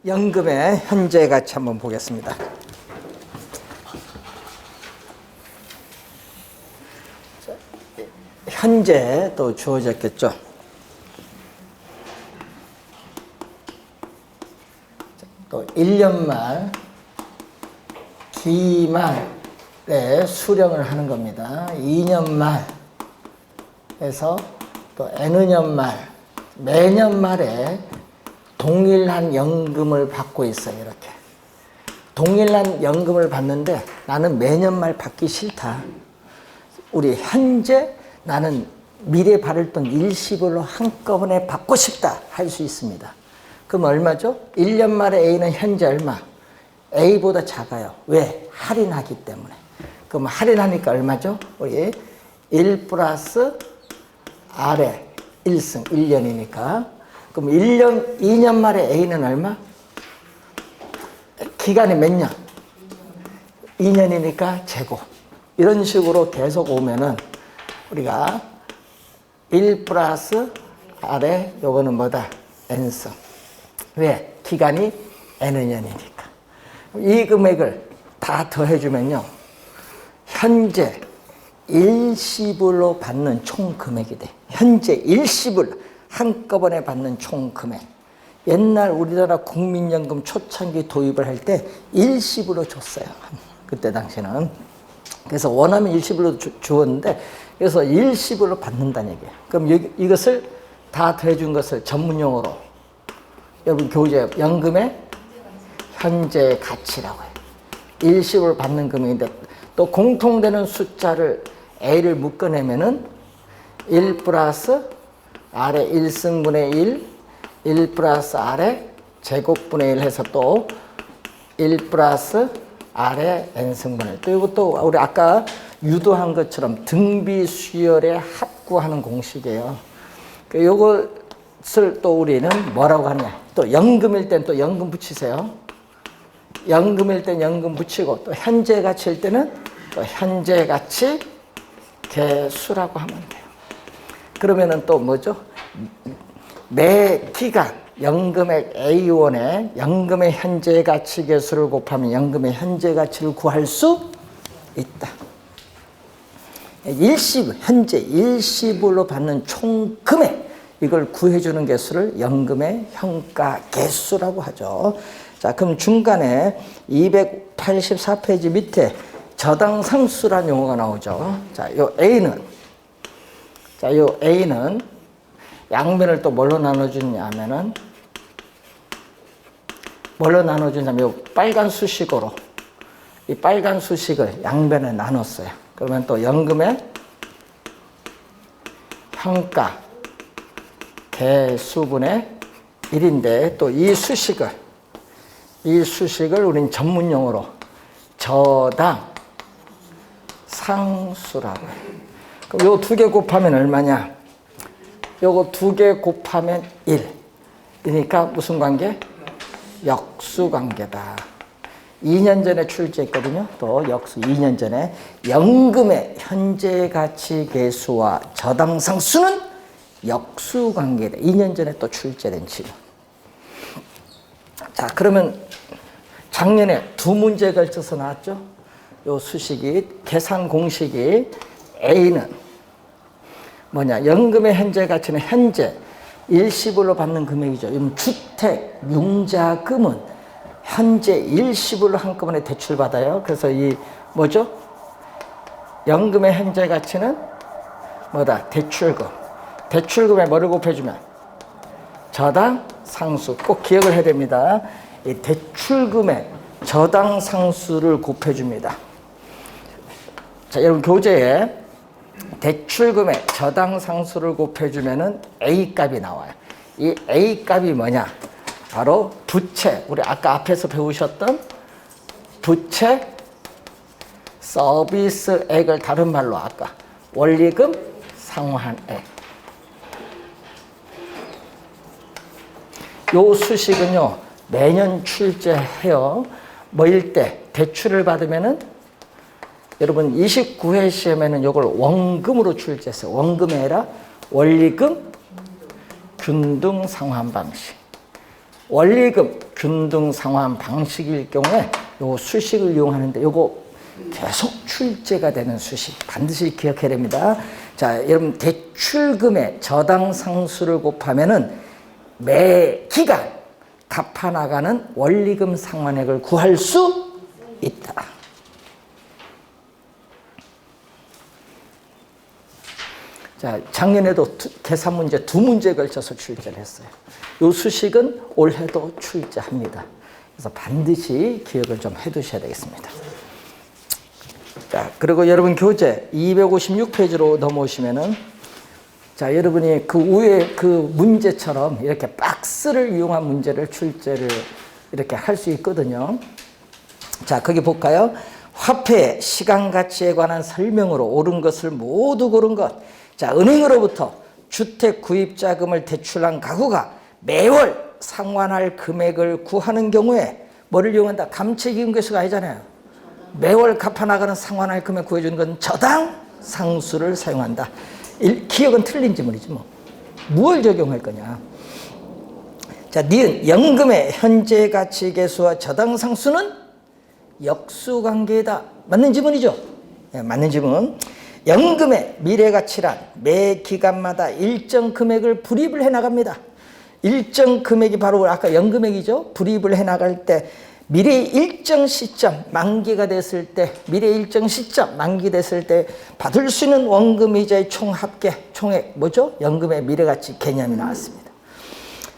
연금의 현재 가치 한번 보겠습니다. 현재 또 주어졌겠죠. 또 1년 말, 기말에 수령을 하는 겁니다. 2년 말에서 또 N년 말, 매년 말에 동일한 연금을 받고 있어요. 이렇게 동일한 연금을 받는데 나는 매년 말 받기 싫다. 우리 현재 나는 미래 받을 돈 일시불로 한꺼번에 받고 싶다 할 수 있습니다. 그럼 얼마죠? 1년 말에 A는 현재 얼마? A보다 작아요. 왜? 할인하기 때문에. 그럼 할인하니까 얼마죠? 우리 1 플러스 R에 1승 1년이니까. 그럼 2년 말에 A는 얼마? 기간이 몇 년? 2년이니까 제곱. 이런 식으로 계속 오면은 우리가 1 플러스 R에 요거는 뭐다? N승. 왜? 기간이 N년이니까. 이 금액을 다 더해주면요. 현재 일시불로 받는 총 금액이 돼. 현재 일시불 한꺼번에 받는 총 금액. 옛날 우리나라 국민연금 초창기 도입을 할 때 일시불로 줬어요. 그때 당시는. 그래서 원하면 일시불로 주었는데 그래서 일시불로 받는다는 얘기예요. 그럼 이것을 다 더해준 것을 전문용어로 여러분 교재 연금의 현재 가치라고 해요. 일시불로 받는 금액인데 또 공통되는 숫자를 A를 묶어내면은 1 플러스 R의 1승분의 1 플러스 R의 제곱분의 1 해서 또 1 플러스 R의 N승분의 1. 또 이것도 우리 아까 유도한 것처럼 등비 수열에 합구하는 공식이에요. 이것을 또 우리는 뭐라고 하냐. 또 연금일 땐 또 연금 붙이세요. 연금일 땐 연금 붙이고 또 현재 가치일 때는 또 현재 가치 개수라고 하면 돼요. 그러면은 또 뭐죠? 매 기간 연금액 A1에 연금의 현재 가치 개수를 곱하면 연금의 현재 가치를 구할 수 있다. 현재 일시불로 받는 총 금액, 이걸 구해주는 개수를 연금의 현가 개수라고 하죠. 자, 그럼 중간에 284페이지 밑에 저당상수란 용어가 나오죠. 자, 요 A는 양면을 또 뭘로 나눠주냐 하면은 뭘로 나눠주냐면 요 빨간 수식으로 이 빨간 수식을 양면에 나눴어요. 그러면 또 연금의 현가 개수분의 1인데 또 이 수식을 우린 전문용어로 저당 상수라고 해요. 그럼 요 두 개 곱하면 얼마냐? 요거 두 개 곱하면 1. 그러니까 무슨 관계? 역수관계다. 2년 전에 출제했거든요. 또 역수 2년 전에 연금의 현재 가치 개수와 저당 상수는 역수관계다. 2년 전에 또 출제된 질문. 자, 그러면 작년에 두 문제에 걸쳐서 나왔죠. 요 수식이 계산 공식이 A는 뭐냐? 연금의 현재 가치는 현재 일시불로 받는 금액이죠. 주택 융자금은 현재 일시불로 한꺼번에 대출받아요. 그래서 이 뭐죠? 연금의 현재 가치는 뭐다? 대출금. 대출금에 뭐를 곱해주면? 저당 상수. 꼭 기억을 해야 됩니다. 이 대출금에 저당 상수를 곱해줍니다. 자, 여러분 교재에 대출금에 저당 상수를 곱해주면은 A 값이 나와요. 이 A 값이 뭐냐? 바로 부채. 우리 아까 앞에서 배우셨던 부채 서비스액을 다른 말로 아까 원리금 상환액. 요 수식은요 매년 출제해요. 뭐일 때? 대출을 받으면은 여러분 29회 시험에는 이걸 원금으로 출제했어요. 원금이 아니라 원리금 균등 상환 방식. 원리금 균등 상환 방식일 경우에 요 수식을 이용하는데 요거 계속 출제가 되는 수식 반드시 기억해야 됩니다. 자, 여러분 대출금의 저당 상수를 곱하면은 매 기간 갚아 나가는 원리금 상환액을 구할 수 있다. 자, 작년에도 계산 문제 2문제에 걸쳐서 출제를 했어요. 이 수식은 올해도 출제합니다. 그래서 반드시 기억을 좀 해두셔야 되겠습니다. 자, 그리고 여러분 교재 256페이지로 넘어오시면은 자, 여러분이 그 위에 그 문제처럼 이렇게 박스를 이용한 문제를 출제를 이렇게 할 수 있거든요. 자, 거기 볼까요? 화폐 시간 가치에 관한 설명으로 옳은 것을 모두 고른 것. 자, 은행으로부터 주택 구입 자금을 대출한 가구가 매월 상환할 금액을 구하는 경우에 뭐를 이용한다? 감채기금계수가 아니잖아요. 매월 갚아 나가는 상환할 금액 구해주는 건 저당 상수를 사용한다. 기억은 틀린 지문이지 뭐. 무엇을 적용할 거냐? 자, 니은 연금의 현재 가치 계수와 저당 상수는 역수관계다. 맞는 지문이죠? 네, 맞는 지문. 연금의 미래 가치란 매 기간마다 일정 금액을 불입을 해 나갑니다. 일정 금액이 바로 아까 연금액이죠. 불입을 해 나갈 때 미래 일정 시점 만기가 됐을 때 미래 일정 시점 만기 됐을 때 받을 수 있는 원금 이자의 총합계 총액 뭐죠? 연금의 미래가치 개념이 나왔습니다.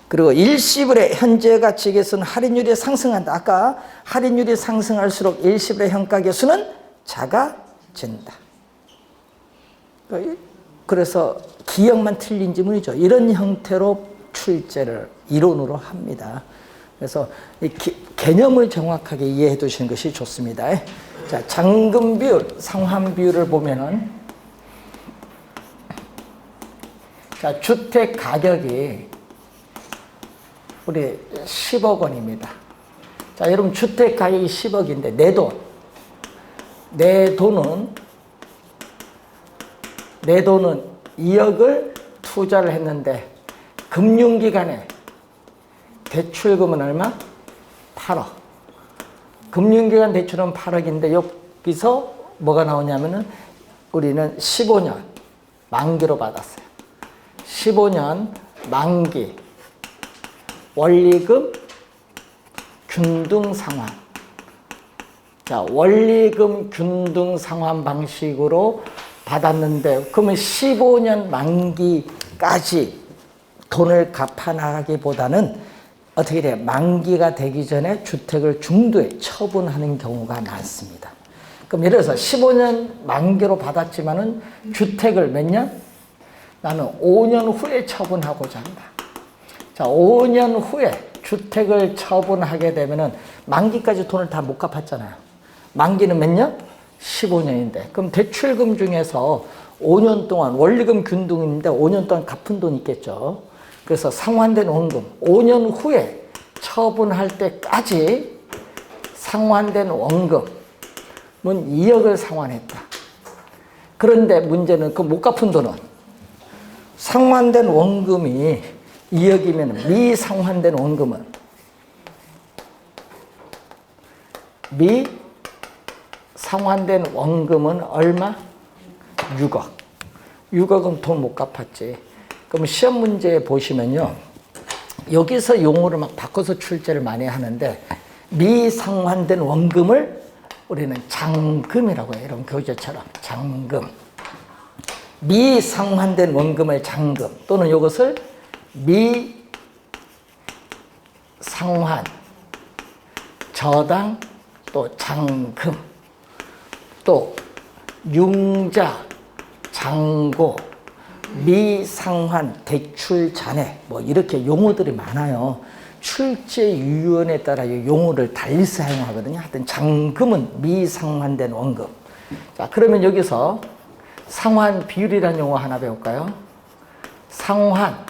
그리고 일시불의 현재 가치 계수는 할인율이 상승한다. 아까 할인율이 상승할수록 일시불의 현가 계수는 작아진다. 그래서 기억만 틀린 지문이죠. 이런 형태로 출제를 이론으로 합니다. 그래서 이 개념을 정확하게 이해해 두시는 것이 좋습니다. 자, 잔금 비율, 상환 비율을 보면은 자, 주택 가격이 우리 10억 원입니다. 자, 여러분 주택 가격이 10억인데 내 돈은 2억을 투자를 했는데 금융기관에 대출금은 얼마? 8억. 금융기관 대출은 8억인데 여기서 뭐가 나오냐면은 우리는 15년 만기로 받았어요. 15년 만기 원리금 균등 상환. 자, 원리금 균등 상환 방식으로 받았는데 그러면 15년 만기까지 돈을 갚아 나가기보다는 어떻게 돼요? 만기가 되기 전에 주택을 중도에 처분하는 경우가 많습니다. 그럼 예를 들어서 15년 만기로 받았지만은 주택을 몇 년? 나는 5년 후에 처분하고자 한다. 자, 5년 후에 주택을 처분하게 되면은 만기까지 돈을 다 못 갚았잖아요. 만기는 몇 년? 15년인데. 그럼 대출금 중에서 5년 동안 원리금 균등인데 5년 동안 갚은 돈 있겠죠. 그래서 상환된 원금 5년 후에 처분할 때까지 상환된 원금은 2억을 상환했다. 그런데 문제는 그 못 갚은 돈은 상환된 원금이 2억이면 미상환된 원금은 미상환된 원금은 얼마? 6억. 6억은 돈 못 갚았지. 그럼 시험 문제에 보시면요. 여기서 용어를 막 바꿔서 출제를 많이 하는데 미상환된 원금을 우리는 잔금이라고 해요. 이런 교재처럼 잔금. 미상환된 원금을 잔금 또는 이것을 미상환 저당 또 잔금 또 융자 잔고 미상환 대출 잔해 뭐 이렇게 용어들이 많아요. 출제위원회에 따라 용어를 달리 사용하거든요. 하여튼 잔금은 미상환된 원금. 자, 그러면 여기서 상환 비율이라는 용어 하나 배울까요? 상환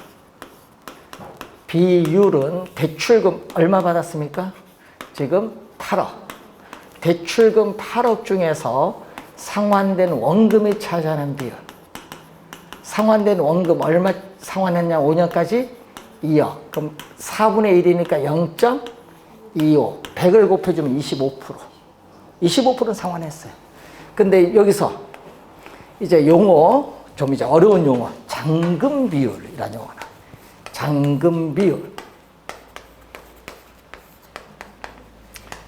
비율은 대출금 얼마 받았습니까? 지금 8억. 대출금 8억 중에서 상환된 원금이 차지하는 비율. 상환된 원금 얼마 상환했냐? 5년까지 2억. 그럼 4분의 1이니까 0.25. 100을 곱해주면 25%. 25%는 상환했어요. 근데 여기서 이제 용어, 좀 이제 어려운 용어, 잔금 비율이라는 용어가 나와요. 잔금 비율.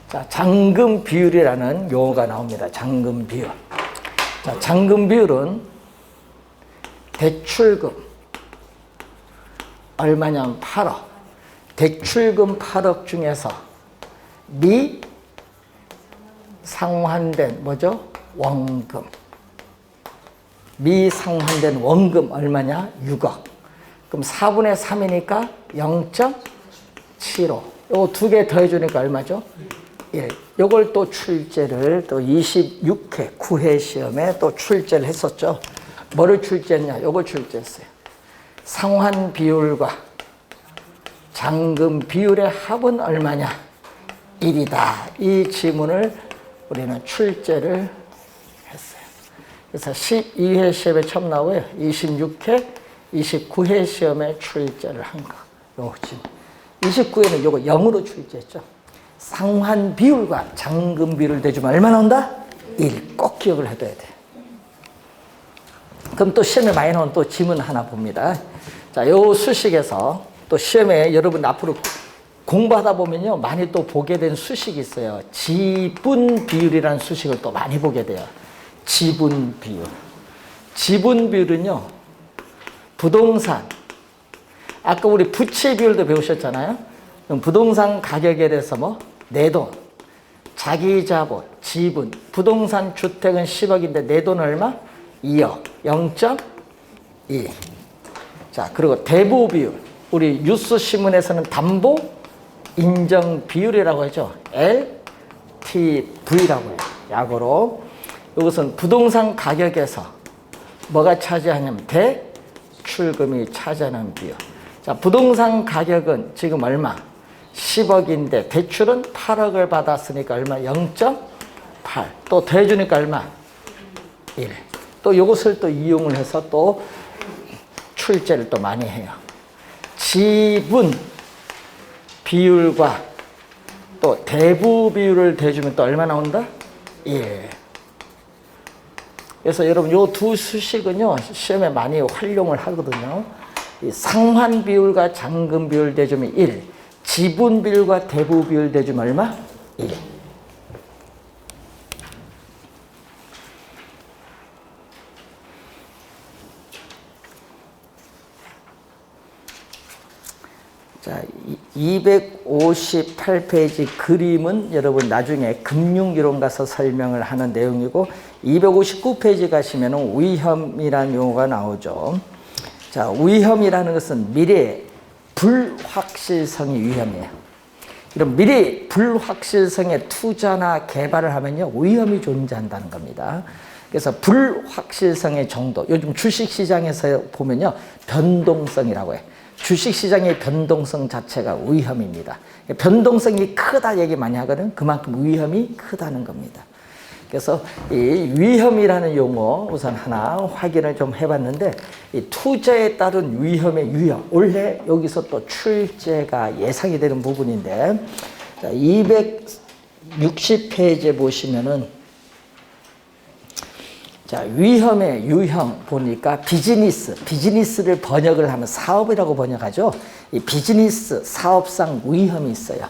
자, 잔금 비율이라는 용어가 나옵니다. 잔금 비율. 자, 잔금 비율은 대출금 얼마냐면 8억. 대출금 8억 중에서 미상환된 뭐죠? 원금. 미상환된 원금 얼마냐? 6억. 그럼 4분의 3이니까 0.75. 요거 두 개 더해주니까 얼마죠? 1. 요걸 또 출제를 또 26회 9회 시험에 또 출제를 했었죠. 뭐를 출제했냐? 요걸 출제했어요. 상환 비율과 잔금 비율의 합은 얼마냐? 1이다. 이 지문을 우리는 출제를 했어요. 그래서 12회 시험에 처음 나오고요. 26회, 29회 시험에 출제를 한 거. 요 지문. 29회는 요거 0으로 출제했죠. 상환 비율과 잔금 비율을 대주면 얼마 나온다? 1. 꼭 기억을 해둬야 돼. 그럼 또 시험에 많이 나온 또 지문 하나 봅니다. 자, 요 수식에서 또 시험에 여러분 앞으로 공부하다 보면요, 많이 또 보게 된 수식이 있어요. 지분 비율이라는 수식을 또 많이 보게 돼요. 지분 비율. 지분 비율은요, 부동산. 아까 우리 부채 비율도 배우셨잖아요. 그럼 부동산 가격에 대해서 뭐? 내 돈, 자기 자본, 지분. 부동산 주택은 10억인데 내 돈 얼마? 2억. 0.2. 자, 그리고 대부 비율. 우리 뉴스 신문에서는 담보 인정 비율이라고 하죠. LTV라고 해요. 약으로. 이것은 부동산 가격에서 뭐가 차지하냐면 대출금이 차지하는 비율. 자, 부동산 가격은 지금 얼마? 10억인데 대출은 8억을 받았으니까 얼마? 0.8. 또 더해주니까 얼마? 1. 또 이것을 또 이용을 해서 또 출제를 또 많이 해요. 지분 비율과 또 대부 비율을 대주면 또 얼마 나온다? 1. 그래서 여러분 요 두 수식은요, 시험에 많이 활용을 하거든요. 이 상환 비율과 잔금 비율 대주면 1. 지분 비율과 대부 비율 대주면 얼마? 1. 자, 258페이지 그림은 여러분 나중에 금융이론 가서 설명을 하는 내용이고, 259페이지 가시면 위험이라는 용어가 나오죠. 자, 위험이라는 것은 미래의 불확실성이 위험이에요. 이런 미래 불확실성의 투자나 개발을 하면요, 위험이 존재한다는 겁니다. 그래서 불확실성의 정도, 요즘 주식시장에서 보면요, 변동성이라고 해요. 주식시장의 변동성 자체가 위험입니다. 변동성이 크다 얘기 많이 하거든. 그만큼 위험이 크다는 겁니다. 그래서 이 위험이라는 용어 우선 하나 확인을 좀 해봤는데, 이 투자에 따른 위험의 유형, 올해 여기서 또 출제가 예상이 되는 부분인데, 260페이지에 보시면은, 자, 위험의 유형 보니까 비즈니스를 번역을 하면 사업이라고 번역하죠. 이 비즈니스, 사업상 위험이 있어요.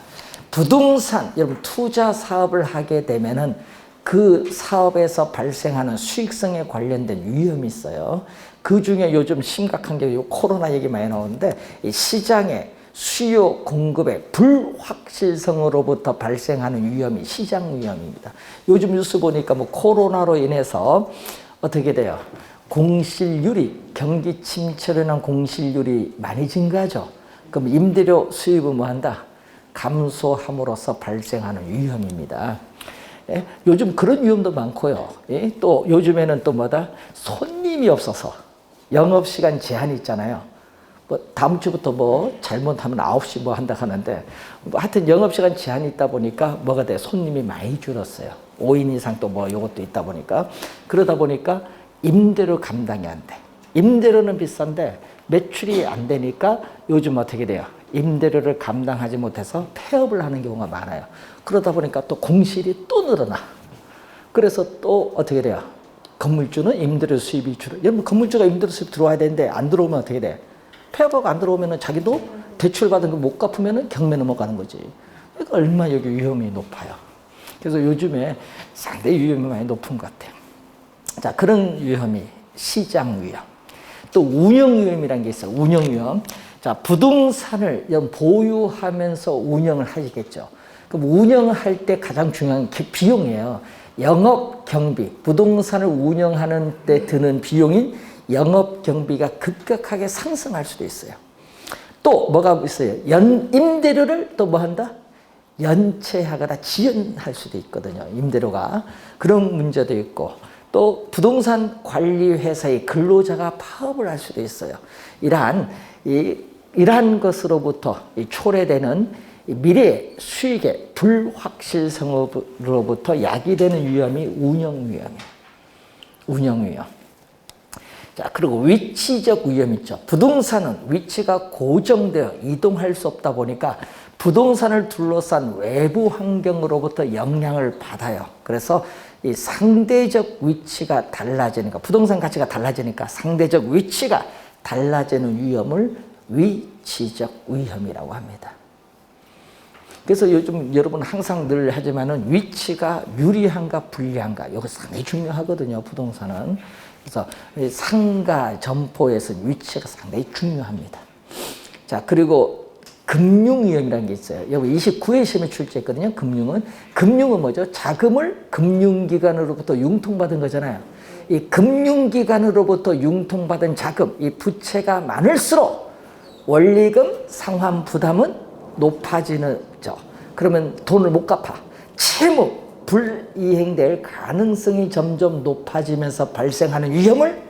부동산, 여러분 투자 사업을 하게 되면은 그 사업에서 발생하는 수익성에 관련된 위험이 있어요. 그 중에 요즘 심각한 게 코로나 얘기 많이 나오는데, 이 시장의 수요 공급의 불확실성으로부터 발생하는 위험이 시장 위험입니다. 요즘 뉴스 보니까 뭐 코로나로 인해서 어떻게 돼요? 공실률이, 경기 침체로 인한 공실률이 많이 증가하죠. 그럼 임대료 수입은 뭐 한다? 감소함으로써 발생하는 위험입니다. 예? 요즘 그런 위험도 많고요. 예? 또 요즘에는 또 뭐다? 손님이 없어서 영업시간 제한이 있잖아요. 뭐 다음 주부터 뭐 잘못하면 9시 뭐 한다 하는데, 뭐 하여튼 영업시간 제한이 있다 보니까 뭐가 돼? 손님이 많이 줄었어요. 5인 이상 또 뭐 요것도 있다 보니까. 그러다 보니까 임대료 감당이 안 돼. 임대료는 비싼데 매출이 안 되니까 요즘 어떻게 돼요? 임대료를 감당하지 못해서 폐업을 하는 경우가 많아요. 그러다 보니까 또 공실이 또 늘어나. 그래서 또 어떻게 돼요? 건물주는 임대료 수입이 줄어. 여러분 건물주가 임대료 수입 들어와야 되는데 안 들어오면 어떻게 돼? 폐업하고 안 들어오면 자기도 대출 받은 거 못 갚으면 경매 넘어가는 거지. 그러니까 얼마나 여기 위험이 높아요. 그래서 요즘에 상당히 위험이 많이 높은 것 같아요. 자, 그런 위험이 시장 위험. 또 운영 위험이라는 게 있어요. 운영 위험. 자, 부동산을 보유하면서 운영을 하시겠죠. 그럼 운영할 때 가장 중요한 게 비용이에요. 영업 경비, 부동산을 운영하는 때 드는 비용인 영업 경비가 급격하게 상승할 수도 있어요. 또 뭐가 있어요? 임대료를 또 뭐 한다? 연체하거나 지연할 수도 있거든요. 임대료가. 그런 문제도 있고 또 부동산 관리 회사의 근로자가 파업을 할 수도 있어요. 이러한 것으로부터 초래되는 미래 수익의 불확실성으로부터 야기되는 위험이 운영 위험이에요. 운영 위험. 자, 그리고 위치적 위험 있죠. 부동산은 위치가 고정되어 이동할 수 없다 보니까 부동산을 둘러싼 외부 환경으로부터 영향을 받아요. 그래서 이 상대적 위치가 달라지니까, 부동산 가치가 달라지니까 상대적 위치가 달라지는 위험을 위치적 위험이라고 합니다. 그래서 요즘 여러분 항상 늘 하지만은 위치가 유리한가 불리한가 이거 상당히 중요하거든요. 부동산은. 그래서 상가 점포에서는 위치가 상당히 중요합니다. 자, 그리고 금융위험이라는 게 있어요. 여기 29회 시험에 출제했거든요. 금융은 뭐죠? 자금을 금융기관으로부터 융통받은 거잖아요. 이 금융기관으로부터 융통받은 자금, 이 부채가 많을수록 원리금 상환 부담은 높아지죠. 그러면 돈을 못 갚아. 채무 불이행될 가능성이 점점 높아지면서 발생하는 위험을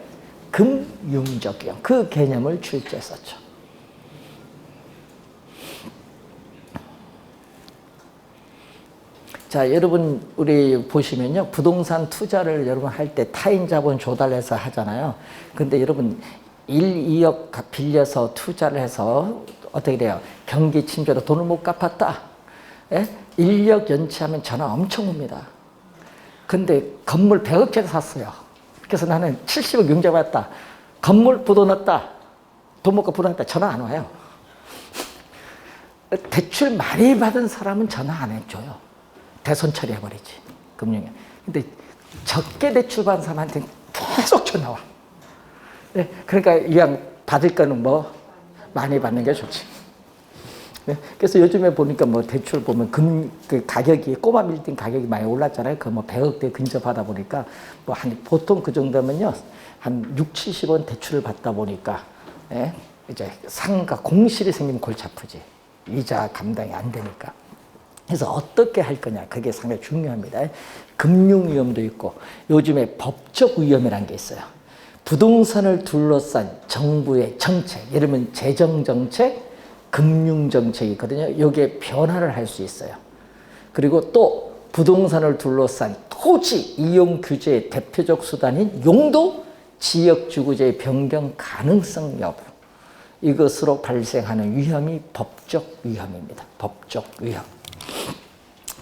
금융적 위험, 그 개념을 출제했었죠. 자, 여러분 우리 보시면요. 부동산 투자를 여러분 할 때 타인 자본 조달해서 하잖아요. 근데 여러분 1, 2억 빌려서 투자를 해서 어떻게 돼요? 경기 침체로 돈을 못 갚았다. 예? 1억 연체하면 전화 엄청 옵니다. 근데 건물 100억짜리 샀어요. 그래서 나는 70억 융자 받았다. 건물 부도 났다. 돈 못 갚고 부도 났다. 전화 안 와요. 대출 많이 받은 사람은 전화 안 해줘요. 대손 처리해버리지. 금융에. 근데 적게 대출 받은 사람한테는 계속 전화 와. 네, 그러니까 이왕 받을 거는 뭐 많이 받는 게 좋지. 네, 그래서 요즘에 보니까 뭐 대출 보면 그 가격이 꼬마 빌딩 가격이 많이 올랐잖아요. 그 뭐 100억대 근접하다 보니까 뭐 한 보통 그 정도면요 한 6, 70원 대출을 받다 보니까 예, 이제 상가 공실이 생기면 골치 아프지. 이자 감당이 안 되니까. 그래서 어떻게 할 거냐 그게 상당히 중요합니다. 금융 위험도 있고 요즘에 법적 위험이라는 게 있어요. 부동산을 둘러싼 정부의 정책, 예를 들면 재정정책, 금융정책이 있거든요. 여기에 변화를 할 수 있어요. 그리고 또 부동산을 둘러싼 토지 이용 규제의 대표적 수단인 용도 지역주거제의 변경 가능성 여부. 이것으로 발생하는 위험이 법적 위험입니다. 법적 위험.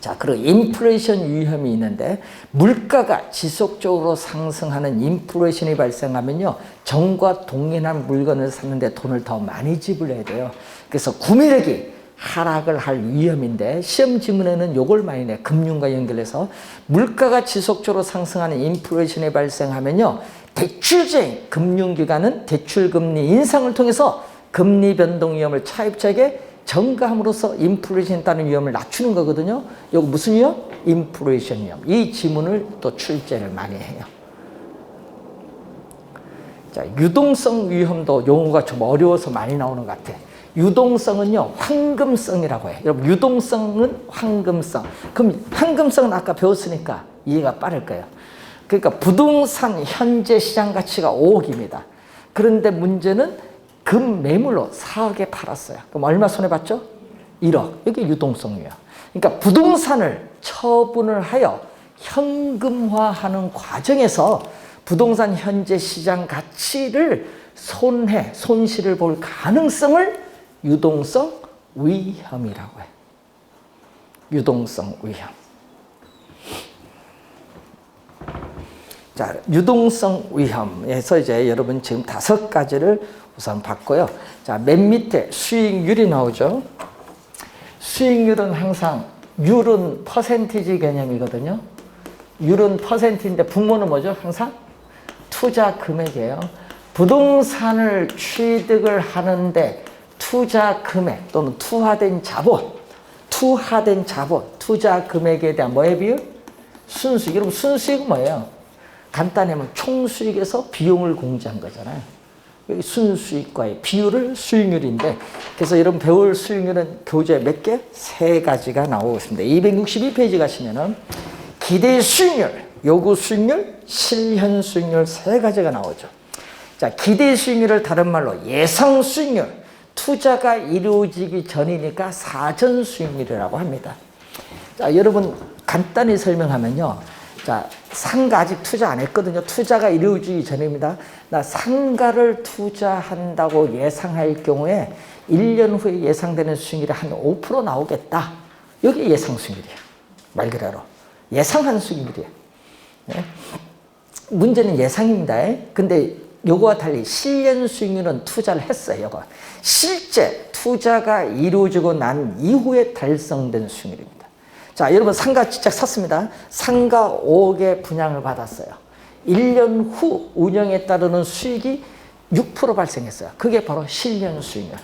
자, 그리고 인플레이션 위험이 있는데 물가가 지속적으로 상승하는 인플레이션이 발생하면요. 전과 동일한 물건을 샀는데 돈을 더 많이 지불해야 돼요. 그래서 구매력이 하락을 할 위험인데 시험 지문에는 요걸 많이 내. 금융과 연결해서 물가가 지속적으로 상승하는 인플레이션이 발생하면요. 대출쟁 금융기관은 대출금리 인상을 통해서 금리 변동 위험을 차입자에게 전가함으로써 인플레이션에 따른 위험을 낮추는 거거든요. 이거 무슨 위험? 인플레이션 위험. 이 지문을 또 출제를 많이 해요. 자, 유동성 위험도 용어가 좀 어려워서 많이 나오는 것 같아. 유동성은요, 황금성이라고 해요. 여러분, 유동성은 황금성. 그럼 황금성은 아까 배웠으니까 이해가 빠를 거예요. 그러니까 부동산 현재 시장 가치가 5억입니다. 그런데 문제는 금 매물로 4억에 팔았어요. 그럼 얼마 손해봤죠? 1억. 이게 유동성이에요. 그러니까 부동산을 처분을 하여 현금화하는 과정에서 부동산 현재 시장 가치를 손해, 손실을 볼 가능성을 유동성 위험이라고 해요. 유동성 위험. 자, 유동성 위험에서 이제 여러분 지금 5가지를 우선 봤고요. 자, 맨 밑에 수익률이 나오죠. 수익률은 항상 율은 퍼센티지 개념이거든요. 율은 퍼센트인데 분모는 뭐죠? 항상 투자 금액이에요. 부동산을 취득을 하는데 투자 금액 또는 투하된 자본, 투자 금액에 대한 뭐의 비율? 순수익. 여러분 순수익은 뭐예요? 간단히 하면 총수익에서 비용을 공제한 거잖아요. 여기 순수익과의 비율을 수익률인데, 그래서 여러분 배울 수익률은 교재 몇 개? 3가지가 나오고 있습니다. 262페이지 가시면은 기대 수익률, 요구 수익률, 실현 수익률 3가지가 나오죠. 자, 기대 수익률을 다른 말로 예상 수익률, 투자가 이루어지기 전이니까 사전 수익률이라고 합니다. 자, 여러분 간단히 설명하면요. 자, 상가 아직 투자 안 했거든요. 투자가 이루어지기 전입니다. 나 상가를 투자한다고 예상할 경우에 1년 후에 예상되는 수익률이 한 5% 나오겠다. 여기 예상 수익률이에요. 말 그대로 예상한 수익률이에요. 네? 문제는 예상입니다. 근데 요거와 달리 실현 수익률은 투자를 했어요. 요거. 실제 투자가 이루어지고 난 이후에 달성된 수익률입니다. 자, 여러분 상가 직접 샀습니다. 상가 5억에 분양을 받았어요. 1년 후 운영에 따르는 수익이 6% 발생했어요. 그게 바로 실현 수익률.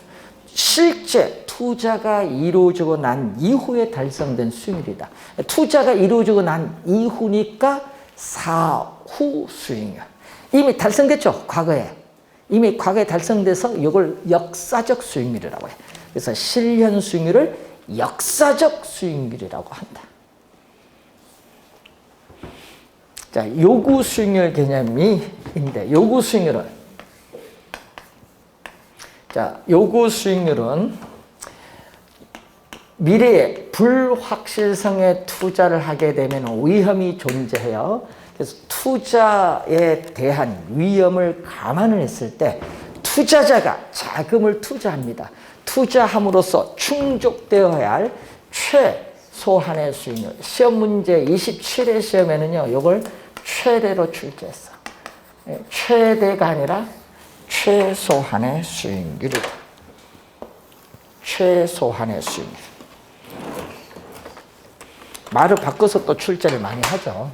실제 투자가 이루어지고 난 이후에 달성된 수익률이다. 투자가 이루어지고 난 이후니까 사후 수익률. 이미 달성됐죠, 과거에. 이미 과거에 달성돼서 이걸 역사적 수익률이라고 해요. 그래서 실현 수익률을 역사적 수익률이라고 한다. 자, 요구 수익률 개념인데, 요구 수익률은, 자, 요구 수익률은 미래에 불확실성에 투자를 하게 되면 위험이 존재해요. 그래서 투자에 대한 위험을 감안을 했을 때 투자자가 자금을 투자합니다. 투자함으로써 충족되어야 할 최소한의 수익률. 시험 문제 27회 시험에는요, 이걸 최대로 출제했어. 최대가 아니라 최소한의 수익률이다. 최소한의 수익률. 말을 바꿔서 또 출제를 많이 하죠.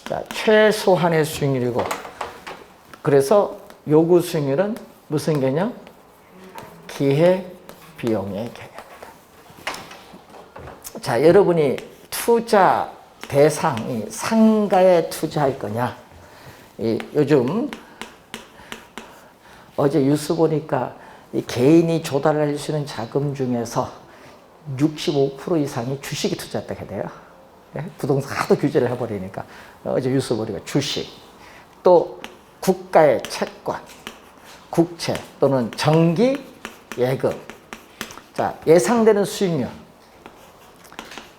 자, 최소한의 수익률이고, 그래서 요구 수익률은 무슨 개념? 기회비용의 개념입니다. 자, 여러분이 투자 대상이 상가에 투자할 거냐? 요즘 어제 뉴스 보니까 개인이 조달할 수 있는 자금 중에서 65% 이상이 주식에 투자했다고 해야 돼요. 부동산 하도 규제를 해버리니까. 어제 뉴스 보니까 주식, 또 국가의 채권, 국채 또는 정기 예금. 자, 예상되는 수익률.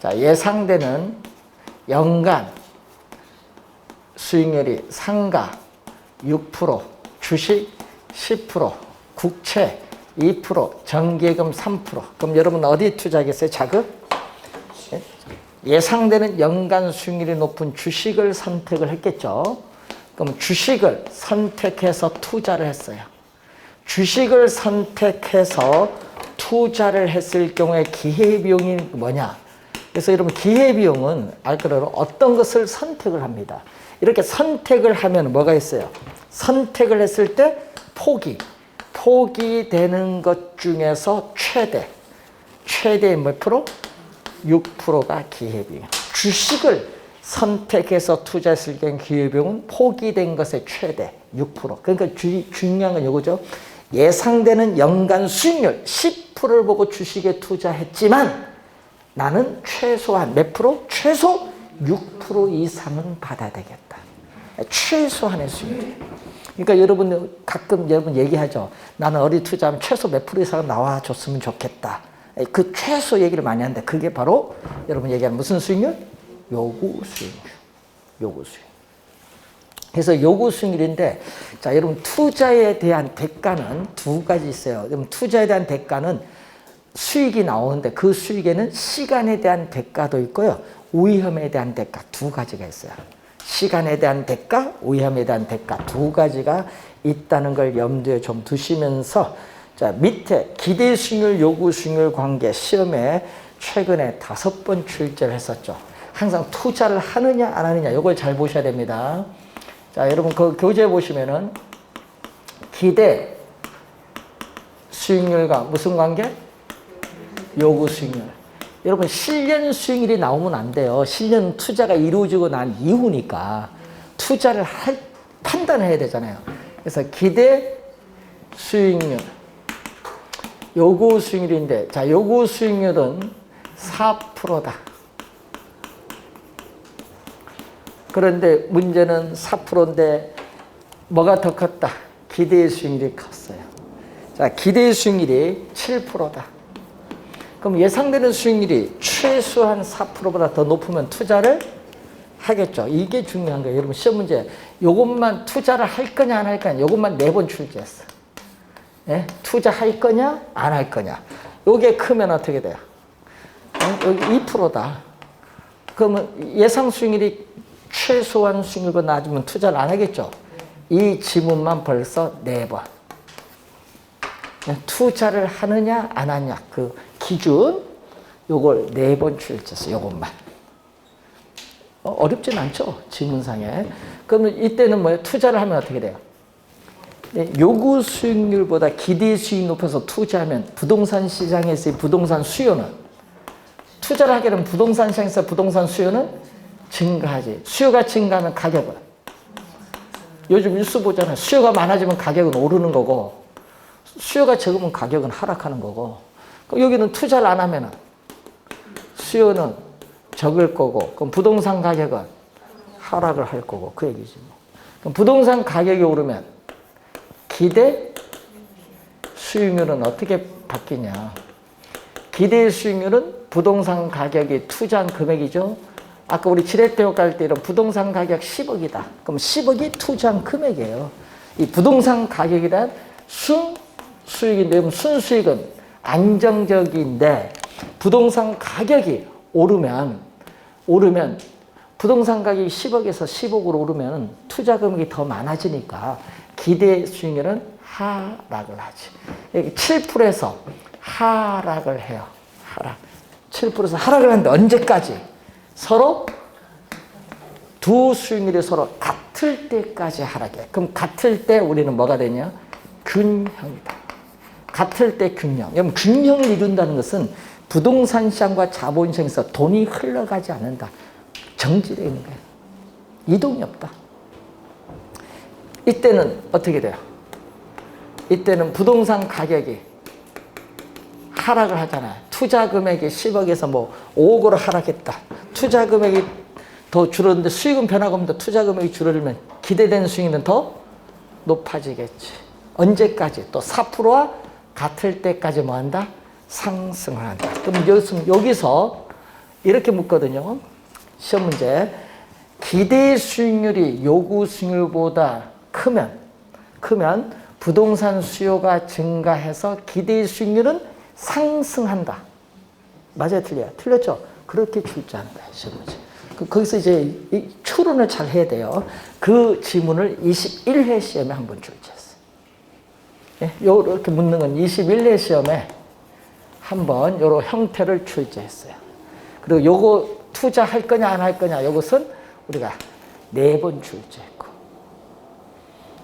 자, 예상되는 연간 수익률이 상가 6%, 주식 10%, 국채 2%, 정기예금 3%. 그럼 여러분 어디 투자하겠어요? 자금? 예상되는 연간 수익률이 높은 주식을 선택을 했겠죠. 그럼 주식을 선택해서 투자를 했어요. 주식을 선택해서 투자를 했을 경우에 기회비용이 뭐냐? 그래서 여러분 기회비용은 알 거로 어떤 것을 선택을 합니다. 이렇게 선택을 하면 뭐가 있어요? 선택을 했을 때 포기되는 것 중에서 최대 몇 프로? 6%가 기회비용. 주식을 선택해서 투자했을 경우 기회비용은 포기된 것의 최대 6%. 그러니까 중요한 건 이거죠. 예상되는 연간 수익률 10%를 보고 주식에 투자했지만 나는 최소한 몇 프로? 최소 6% 이상은 받아야 되겠다. 최소한의 수익률. 그러니까 여러분 가끔 여러분 얘기하죠. 나는 어디 투자하면 최소 몇 프로 이상은 나와줬으면 좋겠다. 그 최소 얘기를 많이 하는데 그게 바로 여러분 얘기하는 무슨 수익률? 요구 수익률. 요구 수익. 그래서 요구 수익률인데, 자, 여러분 투자에 대한 대가는 두 가지 있어요. 여러분 투자에 대한 대가는 수익이 나오는데 그 수익에는 시간에 대한 대가도 있고요. 위험에 대한 대가 두 가지가 있어요. 시간에 대한 대가, 위험에 대한 대가 두 가지가 있다는 걸 염두에 좀 두시면서, 자, 밑에 기대 수익률, 요구 수익률 관계 시험에 최근에 5번 출제를 했었죠. 항상 투자를 하느냐 안 하느냐 이걸 잘 보셔야 됩니다. 자, 여러분 그 교재 보시면은 기대 수익률과 무슨 관계? 요구 수익률. 여러분 실현 수익률이 나오면 안 돼요. 실현 투자가 이루어지고 난 이후니까 투자를 판단을 해야 되잖아요. 그래서 기대 수익률, 요구 수익률인데, 자, 요구 수익률은 4%다. 그런데 문제는 4%인데 뭐가 더 컸다? 기대 수익률이 컸어요. 자, 기대 수익률이 7%다. 그럼 예상되는 수익률이 최소한 4%보다 더 높으면 투자를 하겠죠. 이게 중요한 거예요. 여러분 시험 문제 요것만 투자를 할 거냐 안 할 거냐 요것만 4번 출제했어. 예? 투자할 거냐 안 할 거냐. 요게 크면 어떻게 돼요? 여기 2%다. 그러면 예상 수익률이 최소한 수익률보다 낮으면 투자를 안 하겠죠. 이 지문만 벌써 4번. 투자를 하느냐 안 하냐 그 기준 요걸 4번 출제했어요. 요것만. 어렵진 않죠. 지문상에. 그러면 이때는 뭐예요? 투자를 하면 어떻게 돼요? 요구 수익률보다 기대 수익이 높아서 투자하면 부동산 시장에서의 부동산 수요는, 투자를 하게 되면 부동산 시장에서 부동산 수요는 증가하지. 수요가 증가하면 가격은, 요즘 뉴스 보잖아요. 수요가 많아지면 가격은 오르는 거고 수요가 적으면 가격은 하락하는 거고. 그럼 여기는 투자를 안 하면 수요는 적을 거고 그럼 부동산 가격은 하락을 할 거고 그 얘기지 뭐. 그럼 부동산 가격이 오르면 기대 수익률은 어떻게 바뀌냐. 기대 수익률은 부동산 가격이 투자한 금액이죠. 아까 우리 지렛대 갈 때 이런 부동산 가격 10억이다. 그럼 10억이 투자한 금액이에요. 이 부동산 가격이란 순수익인데 순수익은 안정적인데 부동산 가격이 오르면 부동산 가격이 10억에서 10억으로 오르면 투자 금액이 더 많아지니까 기대 수익률은 하락을 하지. 여기 7%에서 하락을 해요. 하락. 7%에서 하락을 하는데 언제까지? 서로 두 수익률이 서로 같을 때까지 하락해. 그럼 같을 때 우리는 뭐가 되냐? 균형이다. 같을 때 균형. 그럼 균형을 이룬다는 것은 부동산 시장과 자본시장에서 돈이 흘러가지 않는다. 정지되어 있는 거예요. 이동이 없다. 이때는 어떻게 돼요? 이때는 부동산 가격이 하락을 하잖아요. 투자 금액이 10억에서 뭐 5억으로 하락했다. 투자 금액이 더 줄었는데 수익은 변화가 없는데 투자 금액이 줄어들면 기대되는 수익은 더 높아지겠지. 언제까지? 또 4%와 같을 때까지 뭐 한다? 상승을 한다. 그럼 여기서 이렇게 묻거든요. 시험 문제. 기대 수익률이 요구 수익률보다 크면 부동산 수요가 증가해서 기대 수익률은 상승한다. 맞아요? 틀려요? 틀렸죠? 그렇게 출제하는 거예요. 시험 문제. 거기서 이제 이 추론을 잘 해야 돼요. 그 지문을 21회 시험에 한번 출제했어요. 예? 이렇게 묻는 건 21회 시험에 한번 이런 형태를 출제했어요. 그리고 요거 투자할 거냐 안 할 거냐 이것은 우리가 4번 출제했고.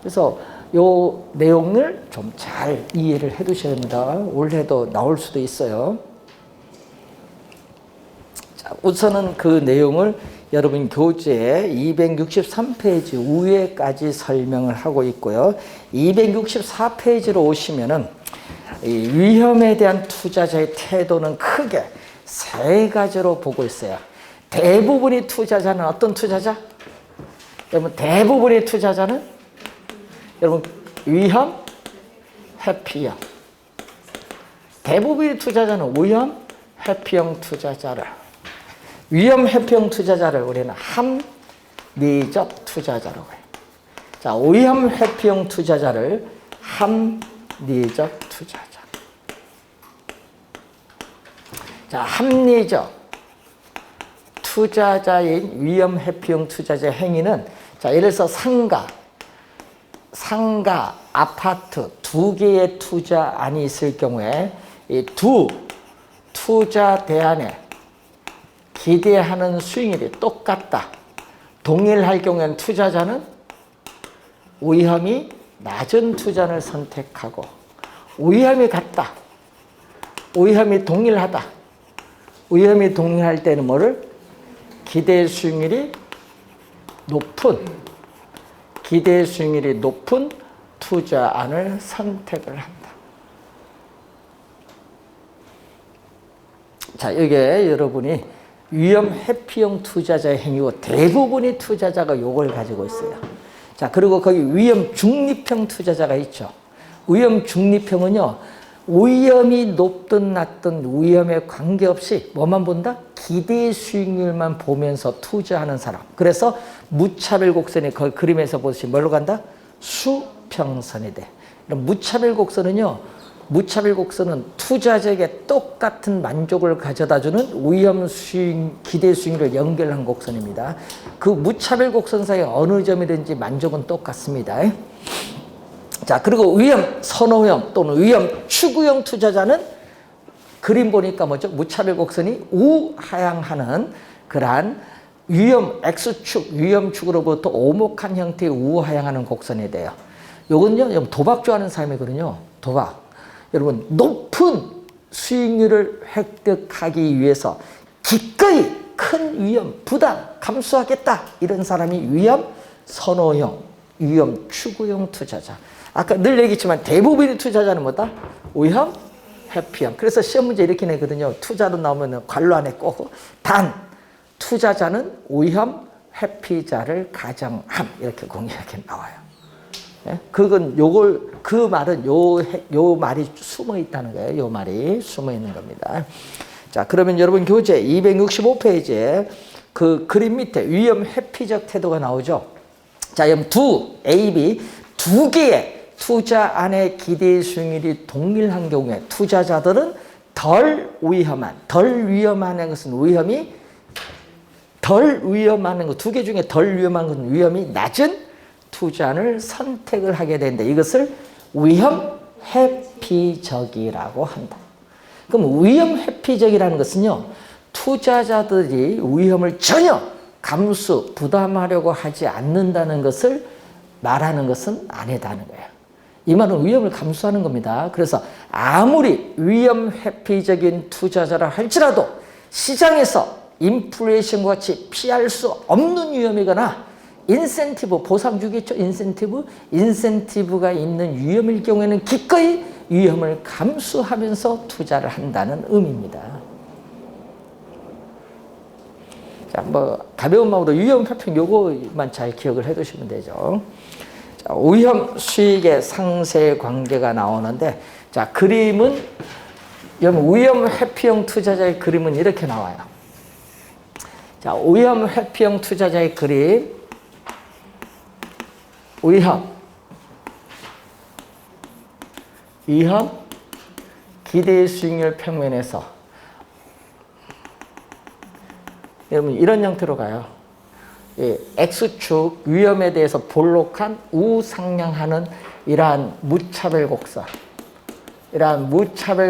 그래서 요 내용을 좀 잘 이해를 해 두셔야 됩니다. 올해도 나올 수도 있어요. 자, 우선은 그 내용을 여러분 교재에 263페이지 위에까지 설명을 하고 있고요. 264페이지로 오시면은 이 위험에 대한 투자자의 태도는 크게 3가지로 보고 있어요. 대부분의 투자자는 어떤 투자자? 여러분 대부분의 투자자는 여러분 위험, 회피형. 대부분의 투자자는 위험, 회피형 투자자를 위험, 회피형 투자자를 우리는 합리적 투자자라고 해요. 자, 위험 회피형 투자자를 합리적 투자자. 자, 합리적 투자자인 위험 회피형 투자자 행위는, 자, 예를 들어서 상가, 아파트 두 개의 투자안이 있을 경우에 이 두 투자 대안에 기대하는 수익률이 똑같다, 동일할 경우에는 투자자는 위험이 낮은 투자를 선택하고, 위험이 같다, 위험이 동일하다, 위험이 동일할 때는 뭐를? 기대 수익률이 높은 투자안을 선택을 한다. 자, 이게 여러분이 위험 회피형 투자자의 행위고, 대부분의 투자자가 요걸 가지고 있어요. 자, 그리고 거기 위험 중립형 투자자가 있죠. 위험 중립형은요, 위험이 높든 낮든 위험에 관계없이 뭐만 본다? 기대 수익률만 보면서 투자하는 사람. 그래서 무차별 곡선이 그 그림에서 보시면 뭘로 간다? 수평선이 돼. 무차별 곡선은 투자자에게 똑같은 만족을 가져다주는 위험 수익, 기대 수익률을 연결한 곡선입니다. 그 무차별 곡선 사이에 어느 점이든지 만족은 똑같습니다. 자, 그리고 위험 선호형 또는 위험 추구형 투자자는 그림 보니까 뭐죠? 무차별 곡선이 우하향하는 그러한 위험 X축, 위험축으로부터 오목한 형태의 우하향하는 곡선이 돼요. 요건요, 도박 좋아하는 사람이거든요. 도박. 여러분, 높은 수익률을 획득하기 위해서 기꺼이 큰 위험, 부담 감수하겠다, 이런 사람이 위험 선호형, 위험 추구형 투자자. 아까 늘 얘기했지만 대부분의 투자자는 뭐다? 위험 회피형. 그래서 시험 문제 이렇게 내거든요. 투자로 나오면 괄호 안에 꼭 단 투자자는 위험 회피자를 가정함, 이렇게 공약에 나와요. 예? 그건 그 말은 요 말이 숨어 있다는 거예요. 요 말이 숨어 있는 겁니다. 자, 그러면 여러분 교재 265페이지에 그 그림 밑에 위험 회피적 태도가 나오죠. 자, 그럼 A, B 두 개의 투자안의 기대 수익률이 동일한 경우에 투자자들은 덜 위험한 것은 위험이 덜 위험한 것, 두 개 중에 덜 위험한 것은 위험이 낮은 투자안을 선택을 하게 되는데, 이것을 위험 회피적이라고 한다. 그럼 위험 회피적이라는 것은요, 투자자들이 위험을 전혀 부담하려고 하지 않는다는 것을 말하는 것은 아니다는 거예요. 이 말은 위험을 감수하는 겁니다. 그래서 아무리 위험 회피적인 투자자라 할지라도 시장에서 인플레이션과 같이 피할 수 없는 위험이거나 인센티브, 보상 주겠죠. 인센티브가 있는 위험일 경우에는 기꺼이 위험을 감수하면서 투자를 한다는 의미입니다. 자, 가벼운 마음으로 위험 회피 요거만 잘 기억을 해두시면 되죠. 자, 위험 수익의 상세 관계가 나오는데, 자, 그림은 여러분 위험 회피형 투자자의 그림은 이렇게 나와요. 자, 위험 회피형 투자자의 그림, 위험 기대 수익률 평면에서 여러분 이런 형태로 가요. X축 위험에 대해서 볼록한 우상향하는 이러한 무차별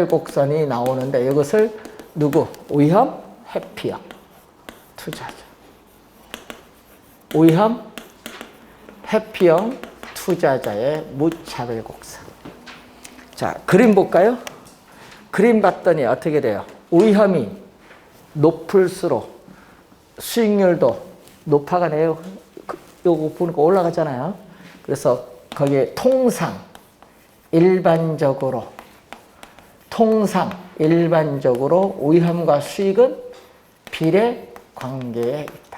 곡선이 나오는데, 이것을 위험 회피형 투자자, 위험 회피형 투자자의 무차별 곡선. 자, 그림 볼까요? 그림 봤더니 어떻게 돼요? 위험이 높을수록 수익률도 높아가네요. 요거 보니까 올라가잖아요. 그래서 거기에 통상 일반적으로 위험과 수익은 비례 관계에 있다.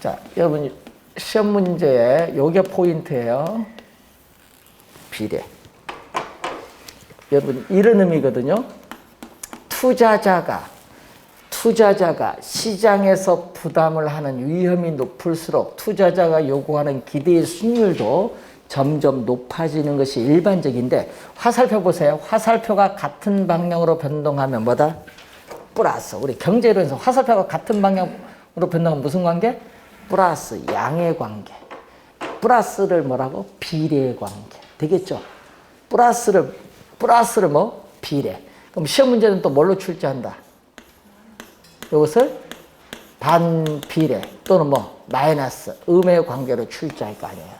자, 여러분 시험 문제에 요게 포인트예요. 비례. 여러분 이런 의미거든요. 투자자가 투자자가 시장에서 부담을 하는 위험이 높을수록 투자자가 요구하는 기대의 수익률도 점점 높아지는 것이 일반적인데, 화살표 보세요. 화살표가 같은 방향으로 변동하면 뭐다? 플러스. 우리 경제론에서 화살표가 같은 방향으로 변동하면 무슨 관계? 플러스 양의 관계. 플러스를 뭐라고? 비례의 관계. 되겠죠? 플러스를 뭐? 비례. 그럼 시험 문제는 또 뭘로 출제한다? 이것을 반비례 또는 뭐 마이너스 음의 관계로 출제할 거 아니에요.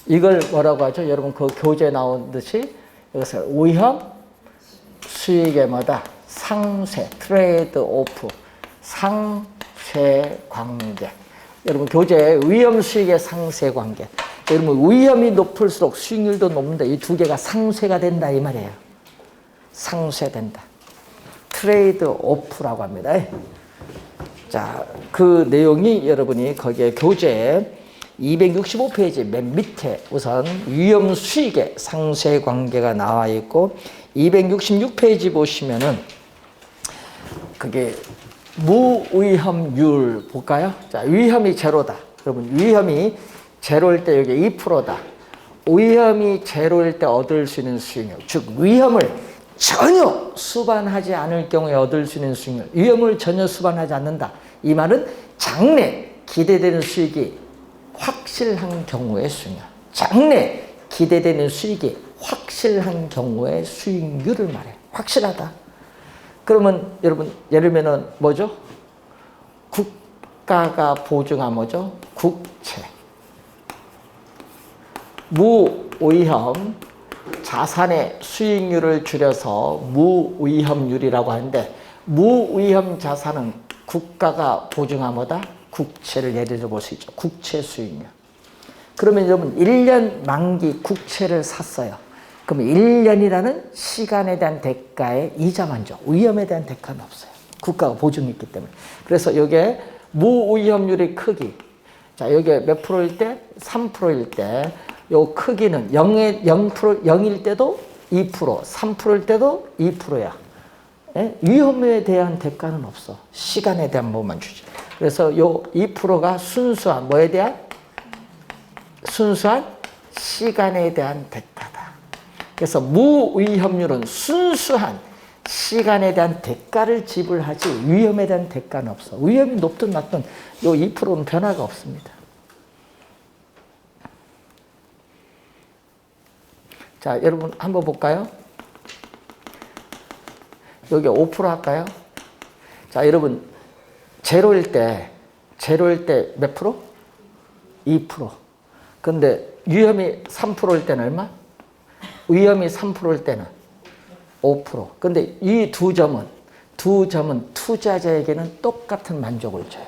이걸 뭐라고 하죠? 여러분 그 교재에 나온 듯이 이것을 위험 수익의 뭐다? 상쇄, 트레이드 오프, 상쇄 관계. 여러분 교재에 위험 수익의 상쇄 관계. 여러분 위험이 높을수록 수익률도 높는데 이 두 개가 상쇄가 된다 이 말이에요. 상쇄된다. 트레이드 오프라고 합니다. 자, 그 내용이 여러분이 거기에 교재에 265페이지 맨 밑에 우선 위험 수익의 상쇄 관계가 나와 있고 266페이지 보시면은 그게 무위험률 볼까요? 자, 위험이 제로다. 여러분 위험이 제로일 때 여기 2%다. 위험이 제로일 때 얻을 수 있는 수익률. 즉 위험을 전혀 수반하지 않을 경우에 얻을 수 있는 수익률. 위험을 전혀 수반하지 않는다. 이 말은 장래 기대되는 수익이 확실한 경우의 수익률. 장래 기대되는 수익이 확실한 경우의 수익률을 말해요. 확실하다. 그러면 여러분 예를 들면 뭐죠? 국가가 보증한 뭐죠? 국채. 무위험 자산의 수익률을 줄여서 무위험률이라고 하는데 무위험 자산은 국가가 보증한 뭐다? 국채를 예를 들어 볼 수 있죠. 국채 수익률. 그러면 여러분 1년 만기 국채를 샀어요. 그럼 1년이라는 시간에 대한 대가에 이자만 줘. 위험에 대한 대가는 없어요. 국가가 보증이 있기 때문에. 그래서 여기에 무위험률의 크기. 자, 여기에 몇 프로일 때? 3%일 때. 요 크기는 0일 때도 2%, 3%일 때도 2%야. 예? 위험에 대한 대가는 없어. 시간에 대한 뭐만 주지. 그래서 요 2%가 순수한 뭐에 대한? 순수한 시간에 대한 대가다. 그래서 무위험률은 순수한 시간에 대한 대가를 지불하지 위험에 대한 대가는 없어. 위험이 높든 낮든 요 2%는 변화가 없습니다. 자, 여러분 한번 볼까요? 여기 5% 할까요? 자, 여러분 제로일 때 몇 프로? 2%. 근데 위험이 3%일 때는 얼마? 위험이 3%일 때는 5%. 근데 이 두 점은 투자자에게는 똑같은 만족을 줘요.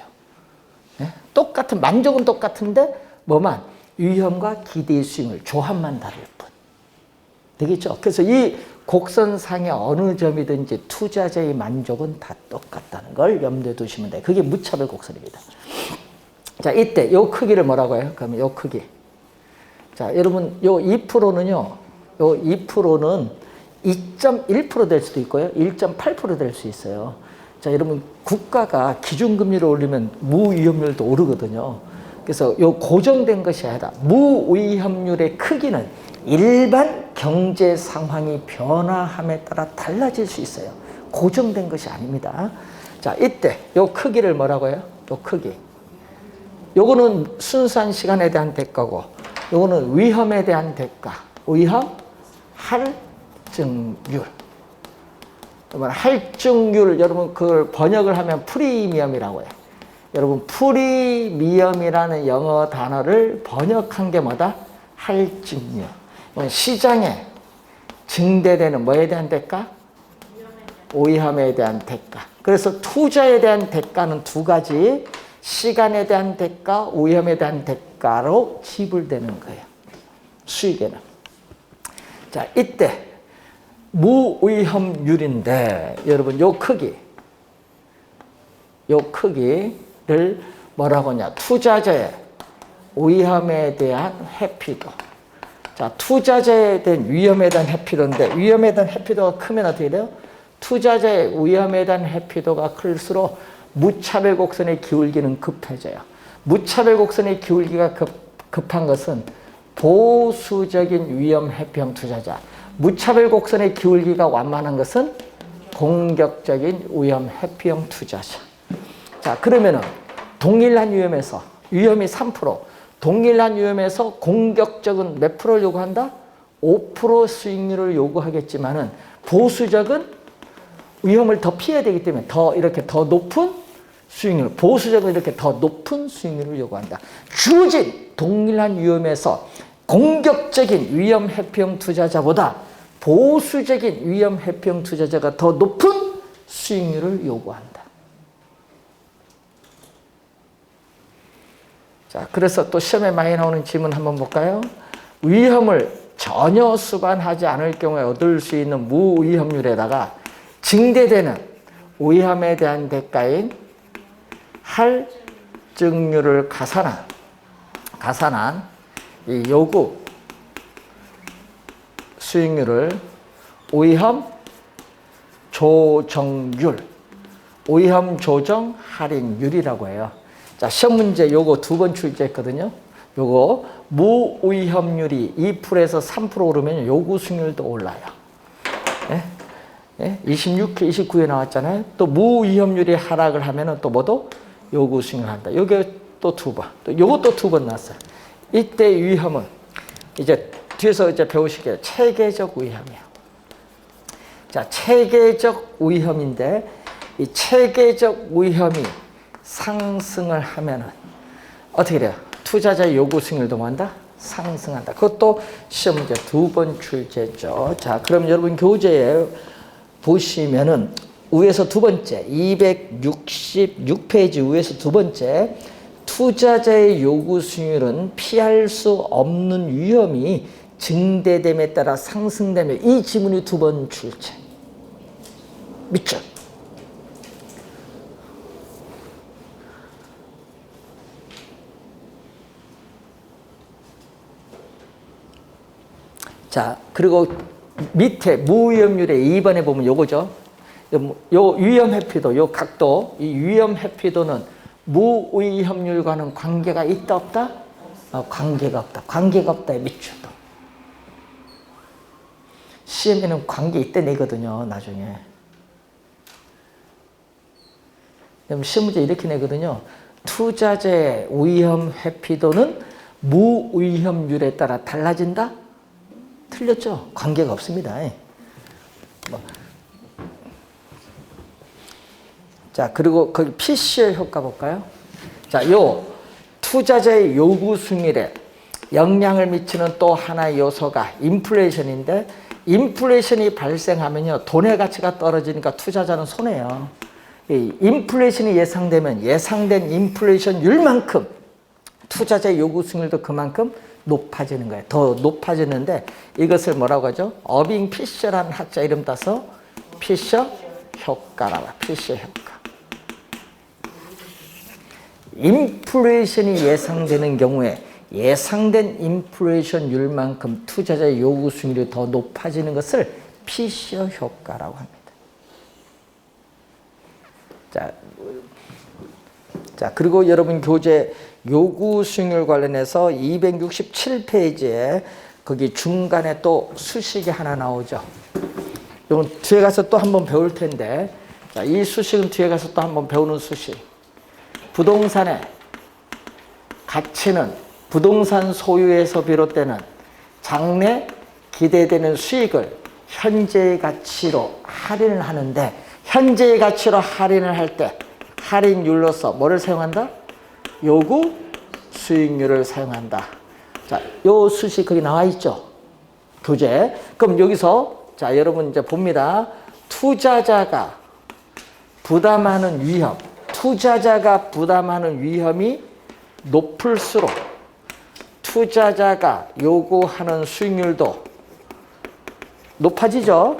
네? 똑같은 만족은 똑같은데 뭐만? 위험과 기대의 수익률 조합만 다를 뿐. 되겠죠? 그래서 이 곡선상의 어느 점이든지 투자자의 만족은 다 똑같다는 걸 염두에 두시면 돼요. 그게 무차별 곡선입니다. 자, 이때 요 크기를 뭐라고 해요? 그러면 요 크기. 자, 여러분 요 2%는요. 요 2%는 2.1% 될 수도 있고요. 1.8% 될 수 있어요. 자, 여러분 국가가 기준금리를 올리면 무위험률도 오르거든요. 그래서 요 고정된 것이 아니라 무위험률의 크기는 일반 경제 상황이 변화함에 따라 달라질 수 있어요. 고정된 것이 아닙니다. 자, 이때 요 크기를 뭐라고 해요? 요 크기. 요거는 순수한 시간에 대한 대가고 요거는 위험에 대한 대가. 위험 할증률. 할증률 여러분 그걸 번역을 하면 프리미엄이라고 해요. 여러분 프리미엄이라는 영어 단어를 번역한 게 뭐다? 할증률. 시장에 증대되는 뭐에 대한 대가? 위험에 대한 대가. 그래서 투자에 대한 대가는 두 가지. 시간에 대한 대가, 위험에 대한 대가로 지불되는 거예요. 수익에는. 자, 이때 무위험률인데 여러분 요 크기를 뭐라고 하냐? 투자자의 위험에 대한 회피도. 자, 투자자에 대한 위험에 대한 회피도인데 위험에 대한 회피도가 크면 어떻게 돼요? 투자자의 위험에 대한 회피도가 클수록 무차별 곡선의 기울기는 급해져요. 무차별 곡선의 기울기가 급한 것은 보수적인 위험 회피형 투자자. 무차별 곡선의 기울기가 완만한 것은 공격적인 위험 회피형 투자자. 자, 그러면은 동일한 위험에서 위험이 3%, 동일한 위험에서 공격적은 몇 프로를 요구한다? 5% 수익률을 요구하겠지만은 보수적은 위험을 더 피해야 되기 때문에 이렇게 더 높은 수익률, 보수적은 이렇게 더 높은 수익률을 요구한다. 주어진 동일한 위험에서 공격적인 위험 회피형 투자자보다 보수적인 위험 회피형 투자자가 더 높은 수익률을 요구한다. 자, 그래서 또 시험에 많이 나오는 질문 한번 볼까요? 위험을 전혀 수반하지 않을 경우에 얻을 수 있는 무위험률에다가 증대되는 위험에 대한 대가인 할증률을 가산한 이 요구 수익률을 위험 조정률, 위험 조정 할인율이라고 해요. 자, 시험 문제 요거 2번 출제했거든요. 요거 무위험률이 2%에서 3% 오르면 요구 수익률도 올라요. 예? 예? 26회, 29회 나왔잖아요. 또 무위험률이 하락을 하면은 또 뭐도 요구 수익률 한다. 요게 또 2번. 또 요것도 2번 나왔어요. 이때 위험은 이제 뒤에서 이제 배우시게요. 체계적 위험이에요. 자, 체계적 위험인데 이 체계적 위험이 상승을 하면은 어떻게 돼요? 투자자의 요구 수익률도 뭐한다? 상승한다. 그것도 시험 문제 2번 출제했죠. 자, 그럼 여러분 교재에 보시면은 위에서 2번째 266페이지 위에서 2번째 투자자의 요구 수익률은 피할 수 없는 위험이 증대됨에 따라 상승되며, 이 지문이 2번 출제. 믿죠? 자, 그리고 밑에 무위험률의 2번에 보면 요거죠. 요 위험 회피도, 요 각도, 이 위험 회피도는 무위험률과는 관계가 있다 없다? 관계가 없다. 관계가 없다에 미쳐도. 시험에는 관계 있다 내거든요, 나중에. 그럼 시험 문제 이렇게 내거든요. 투자자의 위험 회피도는 무위험률에 따라 달라진다? 틀렸죠? 관계가 없습니다. 자, 그리고 거기 피셔 효과 볼까요? 자, 요 투자자의 요구 수익률에 영향을 미치는 또 하나의 요소가 인플레이션인데, 인플레이션이 발생하면요, 돈의 가치가 떨어지니까 투자자는 손해요. 이 인플레이션이 예상되면 예상된 인플레이션율만큼 투자자의 요구 수익률도 그만큼 높아지는 거예요. 더 높아지는데 이것을 뭐라고 하죠? 어빙 피셔라는 학자 이름 따서 피셔 효과라고 해요. 피셔 효과. 인플레이션이 예상되는 경우에 예상된 인플레이션율만큼 투자자의 요구 수익률이 더 높아지는 것을 피셔 효과라고 합니다. 자, 그리고 여러분 교재 요구 수익률 관련해서 267페이지에 거기 중간에 또 수식이 하나 나오죠. 이건 뒤에 가서 또 한번 배울 텐데, 자, 이 수식은 뒤에 가서 또 한번 배우는 수식. 부동산의 가치는 부동산 소유에서 비롯되는 장래 기대되는 수익을 현재의 가치로 할인을 하는데, 현재의 가치로 할인을 할 때 할인율로서 뭐를 사용한다? 요구 수익률을 사용한다. 자, 요 수식 거기 나와 있죠? 교재. 그럼 여기서 자, 여러분 이제 봅니다. 투자자가 부담하는 위험, 투자자가 부담하는 위험이 높을수록 투자자가 요구하는 수익률도 높아지죠?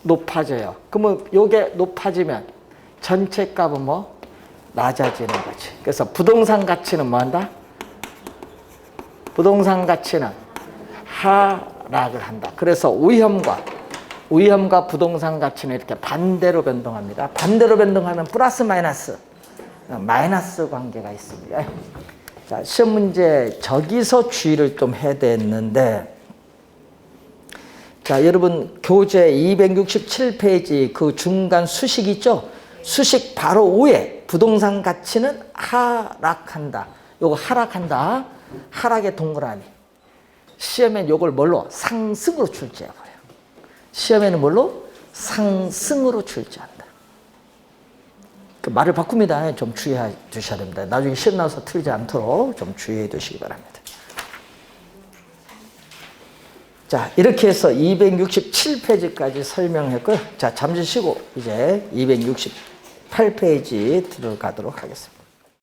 높아져요. 그러면 요게 높아지면 전체 값은 뭐? 낮아지는 거지. 그래서 부동산 가치는 뭐 한다? 부동산 가치는 하락을 한다. 그래서 위험과 위험과 부동산 가치는 이렇게 반대로 변동합니다. 반대로 변동하면 플러스 마이너스, 마이너스 관계가 있습니다. 자, 시험 문제 저기서 주의를 좀 해야 되는데, 자, 여러분 교재 267페이지 그 중간 수식 있죠? 수식 바로 위에 부동산 가치는 하락한다. 요거 하락한다. 하락의 동그라미. 시험엔 요걸 뭘로? 상승으로 출제해버려요. 시험에는 뭘로? 상승으로 출제한다. 그 말을 바꿉니다. 좀 주의해 주셔야 됩니다. 나중에 시험 나와서 틀리지 않도록 좀 주의해 두시기 바랍니다. 자, 이렇게 해서 267페이지까지 설명했고요. 자, 잠시 쉬고 이제 268페이지 들어가도록 하겠습니다.